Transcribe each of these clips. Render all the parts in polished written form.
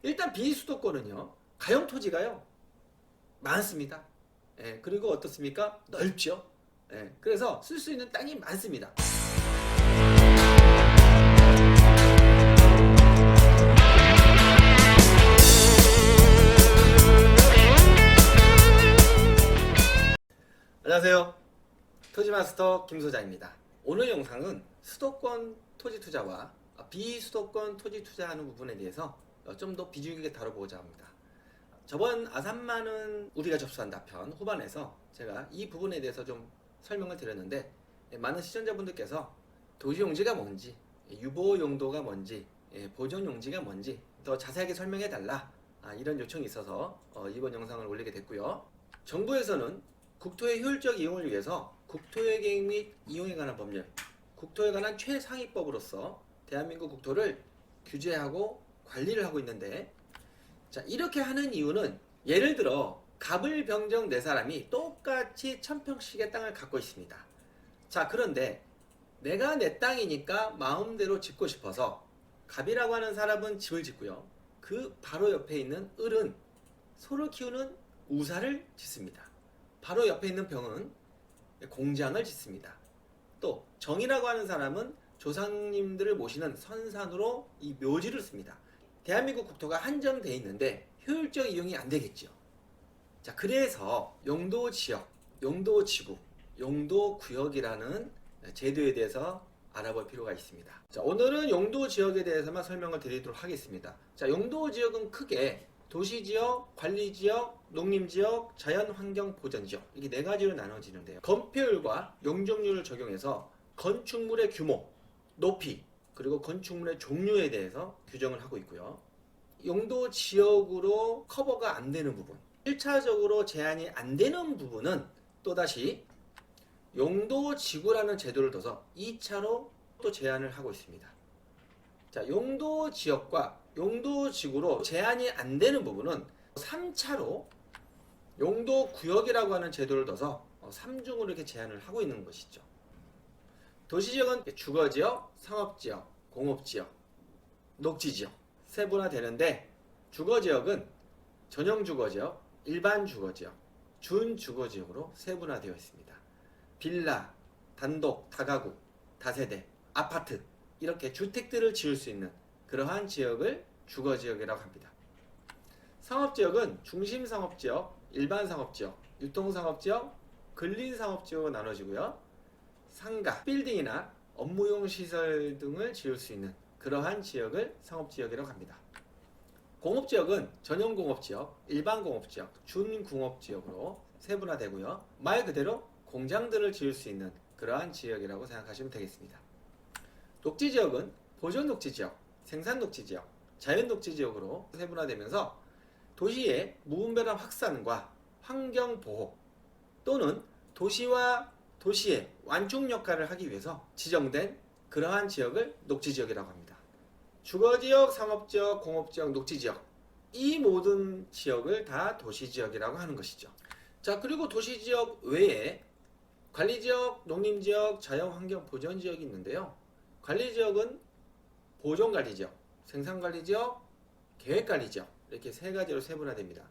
일단 비수도권은요, 가용 토지가요 많습니다. 예, 그리고 어떻습니까? 넓죠. 예, 그래서 쓸 수 있는 땅이 많습니다. 안녕하세요. 토지마스터 김소장입니다. 오늘 영상은 수도권 토지 투자와 비수도권 토지 투자하는 부분에 대해서 좀 더 비중 있게 다뤄보고자 합니다. 저번 아산만은 우리가 접수한다 편 후반에서 제가 이 부분에 대해서 좀 설명을 드렸는데, 많은 시청자분들께서 도시용지가 뭔지, 유보용도가 뭔지, 보존용지가 뭔지 더 자세하게 설명해달라, 이런 요청이 있어서 이번 영상을 올리게 됐고요. 정부에서는 국토의 효율적 이용을 위해서 국토의 계획 및 이용에 관한 법률, 국토에 관한 최상위법으로서 대한민국 국토를 규제하고 관리를 하고 있는데, 자, 이렇게 하는 이유는 예를 들어 갑을병정 네 사람이 똑같이 1000평씩의 땅을 갖고 있습니다. 자, 그런데 내가 내 땅이니까 마음대로 짓고 싶어서 갑이라고 하는 사람은 집을 짓고요, 그 바로 옆에 있는 을은 소를 키우는 우사를 짓습니다. 바로 옆에 있는 병은 공장을 짓습니다. 또 정이라고 하는 사람은 조상님들을 모시는 선산으로 이 묘지를 씁니다. 대한민국 국토가 한정되어 있는데 효율적 이용이 안 되겠죠. 자, 그래서 용도지역, 용도지구, 용도구역이라는 제도에 대해서 알아볼 필요가 있습니다. 자, 오늘은 용도지역에 대해서만 설명을 드리도록 하겠습니다. 자, 용도지역은 크게 도시지역, 관리지역, 농림지역, 자연환경보전지역, 이게 네 가지로 나눠지는데요. 건폐율과 용적률을 적용해서 건축물의 규모, 높이, 그리고 건축물의 종류에 대해서 규정을 하고 있고요. 용도지역으로 커버가 안 되는 부분, 1차적으로 제한이 안 되는 부분은 또다시 용도지구라는 제도를 둬서 2차로 또 제한을 하고 있습니다. 자, 용도지역과 용도지구로 제한이 안 되는 부분은 3차로 용도구역이라고 하는 제도를 둬서 3중으로 이렇게 제한을 하고 있는 것이죠. 도시지역은 주거지역, 상업지역, 공업지역, 녹지지역 세분화되는데, 주거지역은 전용주거지역, 일반주거지역, 준주거지역으로 세분화되어 있습니다. 빌라, 단독, 다가구, 다세대, 아파트, 이렇게 주택들을 지을 수 있는 그러한 지역을 주거지역이라고 합니다. 상업지역은 중심상업지역, 일반상업지역, 유통상업지역, 근린상업지역으로 나눠지고요. 상가, 빌딩이나 업무용 시설 등을 지을 수 있는 그러한 지역을 상업지역이라고 합니다. 공업지역은 전용공업지역, 일반공업지역, 준공업지역으로 세분화되고요. 말 그대로 공장들을 지을 수 있는 그러한 지역이라고 생각하시면 되겠습니다. 녹지지역은 보존녹지지역, 생산녹지지역, 자연녹지지역으로 세분화되면서 도시의 무분별한 확산과 환경보호 또는 도시와 도시의 완충 역할을 하기 위해서 지정된 그러한 지역을 녹지지역이라고 합니다. 주거지역, 상업지역, 공업지역, 녹지지역, 이 모든 지역을 다 도시지역이라고 하는 것이죠. 자, 그리고 도시지역 외에 관리지역, 농림지역, 자연환경보전지역이 있는데요. 관리지역은 보존관리지역, 생산관리지역, 계획관리지역, 이렇게 세 가지로 세분화됩니다.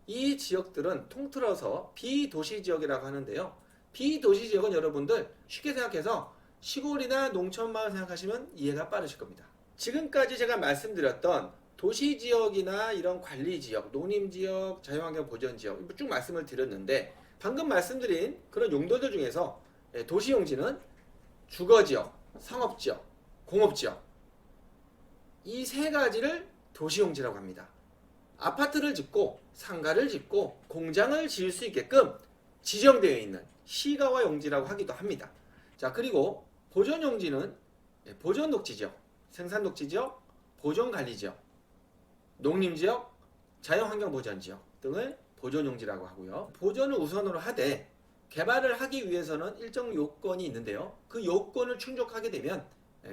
이 지역들은 통틀어서 비도시지역이라고 하는데요. 비도시지역은 여러분들 쉽게 생각해서 시골이나 농촌마을 생각하시면 이해가 빠르실 겁니다. 지금까지 제가 말씀드렸던 도시지역이나 이런 관리지역, 농림지역, 자연환경보전지역 쭉 말씀을 드렸는데, 방금 말씀드린 그런 용도들 중에서 도시용지는 주거지역, 상업지역, 공업지역, 이 세 가지를 도시용지라고 합니다. 아파트를 짓고 상가를 짓고 공장을 지을 수 있게끔 지정되어 있는 시가와 용지라고 하기도 합니다. 자, 그리고 보존용지는 보존녹지지역, 생산녹지지역, 보존관리지역, 농림지역, 자연환경보전지역 등을 보존용지라고 하고요. 보존을 우선으로 하되 개발을 하기 위해서는 일정 요건이 있는데요. 그 요건을 충족하게 되면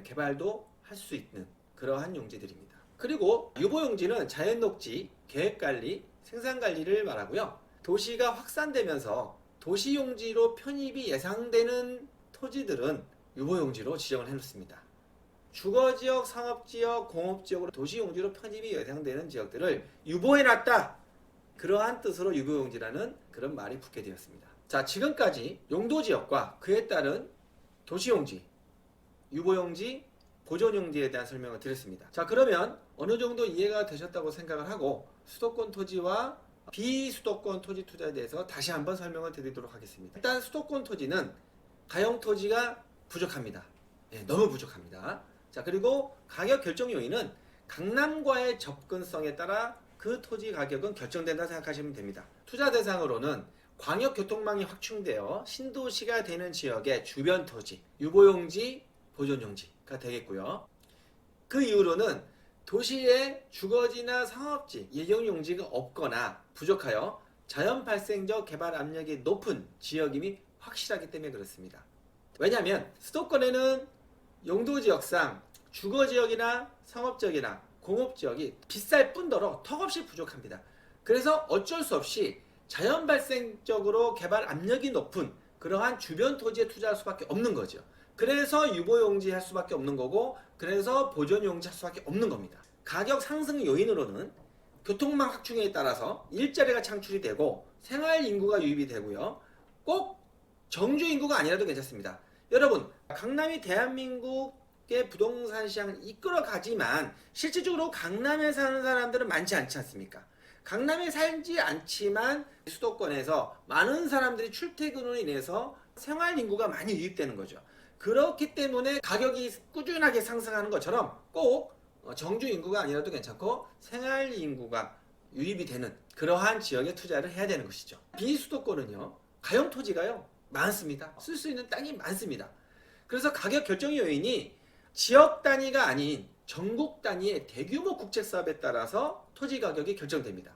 개발도 할 수 있는 그러한 용지들입니다. 그리고 유보용지는 자연녹지, 계획관리, 생산관리를 말하고요. 도시가 확산되면서 도시용지로 편입이 예상되는 토지들은 유보용지로 지정을 해놓습니다. 주거지역, 상업지역, 공업지역으로 도시용지로 편입이 예상되는 지역들을 유보해놨다. 그러한 뜻으로 유보용지라는 그런 말이 붙게 되었습니다. 자, 지금까지 용도지역과 그에 따른 도시용지, 유보용지, 보존용지에 대한 설명을 드렸습니다. 자, 그러면 어느 정도 이해가 되셨다고 생각을 하고 수도권 토지와 비수도권 토지 투자에 대해서 다시 한번 설명을 드리도록 하겠습니다. 일단 수도권 토지는 가용 토지가 부족합니다. 너무 부족합니다. 자, 그리고 가격 결정 요인은 강남과의 접근성에 따라 그 토지 가격은 결정된다 생각하시면 됩니다. 투자 대상으로는 광역교통망이 확충되어 신도시가 되는 지역의 주변 토지, 유보용지, 보존용지가 되겠고요. 그 이후로는 도시에 주거지나 상업지, 예정용지가 없거나 부족하여 자연 발생적 개발 압력이 높은 지역임이 확실하기 때문에 그렇습니다. 왜냐하면 수도권에는 용도지역상 주거지역이나 상업지역이나 공업지역이 비쌀 뿐더러 턱없이 부족합니다. 그래서 어쩔 수 없이 자연 발생적으로 개발 압력이 높은 그러한 주변 토지에 투자할 수밖에 없는 거죠. 그래서 유보용지 할 수밖에 없는 거고, 그래서 보존용지 할 수밖에 없는 겁니다. 가격 상승 요인으로는 교통망 확충에 따라서 일자리가 창출이 되고 생활 인구가 유입이 되고요. 꼭 정주 인구가 아니라도 괜찮습니다. 여러분, 강남이 대한민국의 부동산 시장을 이끌어가지만 실질적으로 강남에 사는 사람들은 많지 않지 않습니까? 강남에 살지 않지만 수도권에서 많은 사람들이 출퇴근으로 인해서 생활 인구가 많이 유입되는 거죠. 그렇기 때문에 가격이 꾸준하게 상승하는 것처럼 꼭 정주 인구가 아니라도 괜찮고 생활 인구가 유입이 되는 그러한 지역에 투자를 해야 되는 것이죠. 비수도권은요, 가용 토지가요 많습니다. 쓸 수 있는 땅이 많습니다. 그래서 가격 결정 요인이 지역 단위가 아닌 전국 단위의 대규모 국책 사업에 따라서 토지 가격이 결정됩니다.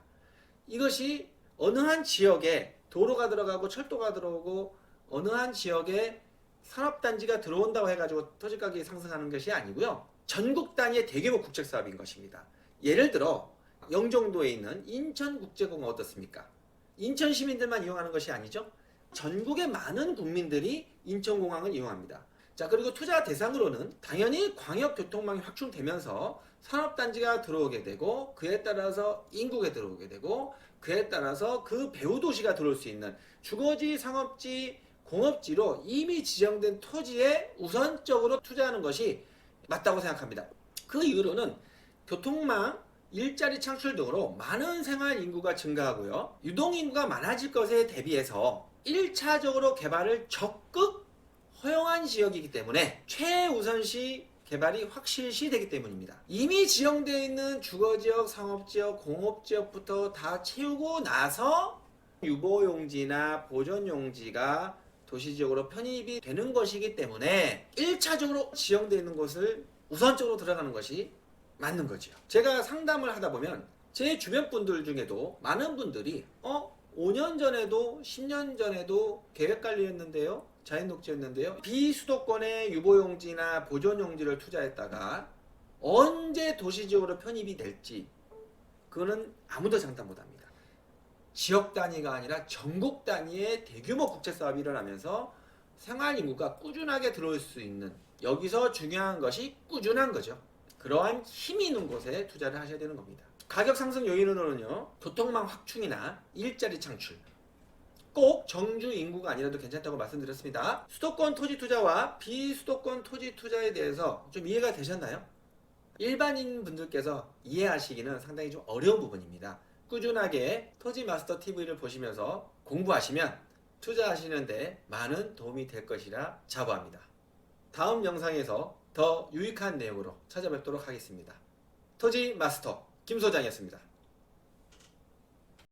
이것이 어느 한 지역에 도로가 들어가고 철도가 들어오고 어느 한 지역에 산업단지가 들어온다고 해가지고 토지 가격이 상승하는 것이 아니고요. 전국 단위의 대규모 국책 사업인 것입니다. 예를 들어 영종도에 있는 인천국제공항 어떻습니까? 인천 시민들만 이용하는 것이 아니죠. 전국의 많은 국민들이 인천공항을 이용합니다. 자, 그리고 투자 대상으로는 당연히 광역교통망이 확충되면서 산업단지가 들어오게 되고 그에 따라서 인구가 들어오게 되고 그에 따라서 그 배후 도시가 들어올 수 있는 주거지, 상업지, 공업지로 이미 지정된 토지에 우선적으로 투자하는 것이 맞다고 생각합니다. 그 이후로는 교통망, 일자리 창출 등으로 많은 생활 인구가 증가하고요. 유동인구가 많아질 것에 대비해서 1차적으로 개발을 적극 허용한 지역이기 때문에 최우선시 개발이 확실시 되기 때문입니다. 이미 지정되어 있는 주거지역, 상업지역, 공업지역부터 다 채우고 나서 유보용지나 보존용지가 도시지역으로 편입이 되는 것이기 때문에 1차적으로 지정되어 있는 곳을 우선적으로 들어가는 것이 맞는 거죠. 제가 상담을 하다 보면 제 주변 분들 중에도 많은 분들이 5년 전에도 10년 전에도 계획관리했는데요, 자연녹지였는데요, 비수도권의 유보용지나 보존용지를 투자했다가 언제 도시지역으로 편입이 될지 그거는 아무도 장담 못합니다. 지역 단위가 아니라 전국 단위의 대규모 국책 사업이 일어나면서 생활 인구가 꾸준하게 들어올 수 있는, 여기서 중요한 것이 꾸준한 거죠. 그러한 힘이 있는 곳에 투자를 하셔야 되는 겁니다. 가격 상승 요인으로는요, 교통망 확충이나 일자리 창출, 꼭 정주 인구가 아니라도 괜찮다고 말씀드렸습니다. 수도권 토지 투자와 비수도권 토지 투자에 대해서 좀 이해가 되셨나요? 일반인 분들께서 이해하시기는 상당히 좀 어려운 부분입니다. 꾸준하게 토지마스터 TV를 보시면서 공부하시면 투자하시는데 많은 도움이 될 것이라 자부합니다. 다음 영상에서 더 유익한 내용으로 찾아뵙도록 하겠습니다. 토지마스터 김소장이었습니다.